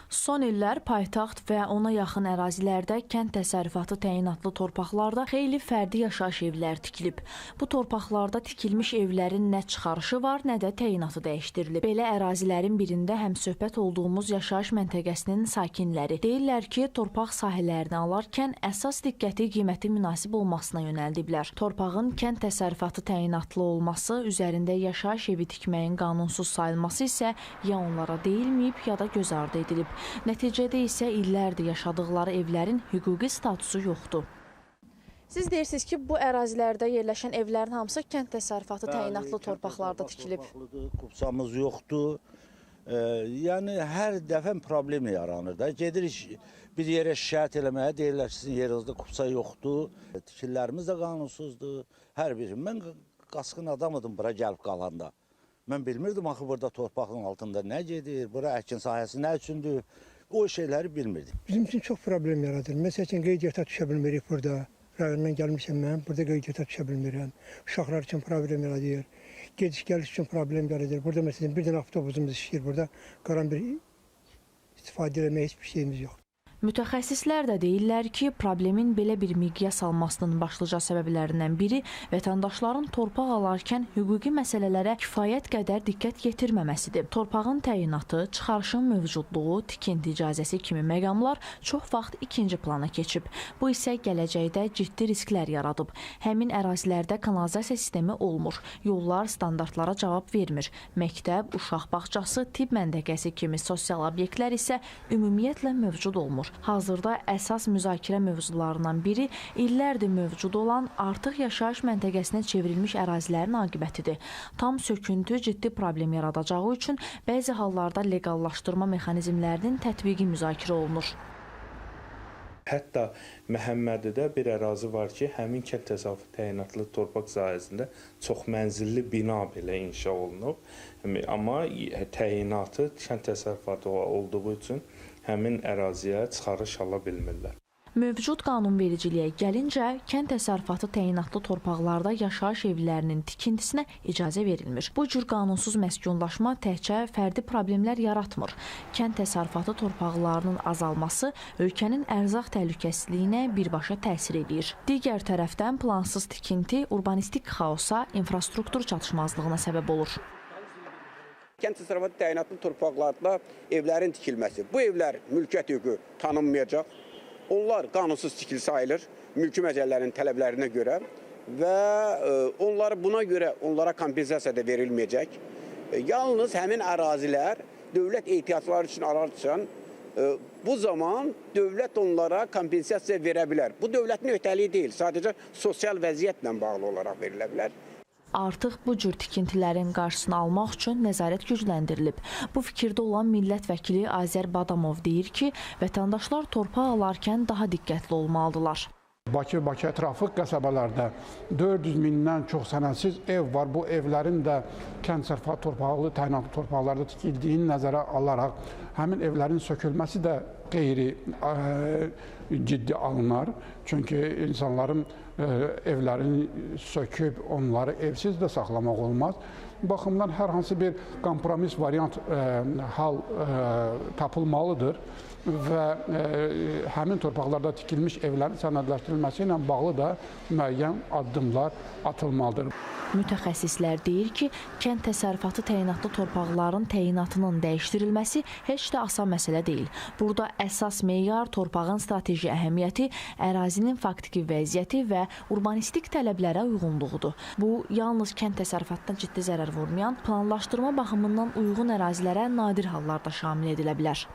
Son illər paytaxt və ona yaxın ərazilərdə kənd təsərrüfatı təyinatlı torpaqlarda xeyli fərdi yaşayış evləri tikilib. Bu torpaqlarda tikilmiş evlərin nə çıxarışı var, nə də təyinatı dəyişdirilib. Belə ərazilərin birində həmsöhbət olduğumuz yaşayış məntəqəsinin sakinləri deyirlər ki, torpaq sahələrini alarkən əsas diqqəti qiyməti münasib olmasına yönəldiblər. Torpağın kənd təsərrüfatı təyinatlı olması, üzərində yaşayış evi tikməyin qanunsuz sayılması isə ya onlara deyilməyib, ya da göz ardı edilib. Nəticədə isə illərdir yaşadıqları evlərin hüquqi statusu yoxdur. Siz deyirsiniz ki, bu ərazilərdə yerləşən evlərin hamısı kənd təsərrüfatı təyinatlı torpaqlarda tikilib. Kupsamız yoxdur. Yəni hər dəfə problem yaranır da. Gedirik bir yerə şikayət eləməyə, deyirlər sizin yerinizdə kupsa yoxdur. Tikillərimiz də qanunsuzdur. Hər biri. Mən qaçqın adamıdım bura gəlib qalanda. Mən bilmirdim axı burada torpağın altında nə gedir, bura əkin sahəsi nə üçündür, o şeyləri bilmirdim. Bizim üçün çox problem yaradır. Məsəl üçün qeydiyyata düşə bilmirik burada. Rayondan gəlmişəm mən, burada qeydiyyata düşə bilmirəm. Uşaqlar üçün problem yaradır. Gediş-gəliş üçün problem yaradır. Burada məsələn bir dənə avtobusumuz işləyir burada. Qaran bir istifadə eləməyə heç bir şeyimiz yox. Mütəxəssislər də deyirlər ki, problemin belə bir miqyas almasının başlıca səbəblərindən biri vətəndaşların torpaq alarkən hüquqi məsələlərə kifayət qədər diqqət yetirməməsidir. Torpağın təyinatı, çıxarışın mövcudluğu, tikinti icazəsi kimi məqamlar çox vaxt ikinci plana keçib. Bu isə gələcəkdə ciddi risklər yaradıb. Həmin ərazilərdə kanalizasiya sistemi olmur, yollar standartlara cavab vermir. Məktəb, uşaq bağçası, tibb məntəqəsi kimi sosial obyektlər isə ümumiyyətlə mövcud olmur. Hazırda əsas müzakirə mövzularından biri illərdir mövcud olan artıq yaşayış məntəqəsinə çevrilmiş ərazilərin aqibətidir. Tam söküntü ciddi problem yaradacağı üçün bəzi hallarda legallaşdırma mexanizmlərinin tətbiqi müzakirə olunur. Hətta Məhəmmədidə bir ərazi var ki, həmin kənd təsərrüfatı təyinatlı torpaq sahəsində çox mənzilli bina belə inşa olunub. Amma təyinatı kənd təsərrüfatı olduğu üçün həmin əraziyə çıxarış ala bilmirlər. Mövcud qanunvericiliyə gəlincə, kənd təsərrüfatı təyinatlı torpaqlarda yaşayış evlərinin tikintisinə icazə verilmir. Bu cür qanunsuz məskunlaşma təkcə fərdi problemlər yaratmır. Kənd təsərrüfatı torpaqlarının azalması ölkənin ərzaq təhlükəsizliyinə birbaşa təsir edir. Digər tərəfdən plansız tikinti urbanistik xaosa, infrastruktur çatışmazlığına səbəb olur. Kənd təsərrüfatı təyinatlı torpaqlarda evlərin tikilməsi. Bu evlər mülkiyyət hüququ tanınmayacaq. Onlar qanunsuz tikili sayılır, mülki məcəllərin tələblərinə görə və buna görə onlara kompensasiya da verilməyəcək. Yalnız həmin ərazilər dövlət ehtiyacları üçün alarkən bu zaman dövlət onlara kompensasiya verə bilər. Bu dövlətin öhdəliyi deyil, sadəcə sosial vəziyyətlə bağlı olaraq verilə bilər. Artıq bu cür tikintilərin qarşısını almaq üçün nəzarət gücləndirilib. Bu fikirdə olan millət vəkili Azər Badamov deyir ki, vətəndaşlar torpaq alarkən daha diqqətli olmalıdırlar. Bakı ətrafı qəsəbələrdə 400 mindən çox sənədsiz ev var. Bu evlərin də kənd təsərrüfatı torpaqlı, təyinatlı torpaqlarda tikildiyini nəzərə alaraq həmin evlərin sökülməsi də qeyri ciddi alınar. Çünki insanların evlərini söküb onları evsiz də saxlamaq olmaz. Bu baxımdan hər hansı bir kompromis variant hal tapılmalıdır və həmin torpaqlarda tikilmiş evlərin sənədləşdirilməsi ilə bağlı da müəyyən addımlar atılmalıdır. Mütəxəssislər deyir ki, kənd təsərrüfatı təyinatlı torpaqların təyinatının dəyişdirilməsi heç də asan məsələ deyil. Burada əsas meyar torpağın strateji əhəmiyyəti, ərazinin faktiki vəziyyəti və urbanistik tələblərə uyğunluğudur. Bu, yalnız kənd təsərrüfatına ciddi zərər vurmayan, planlaşdırma baxımından uyğun ərazilərə nadir hallarda şamil edilə bilər.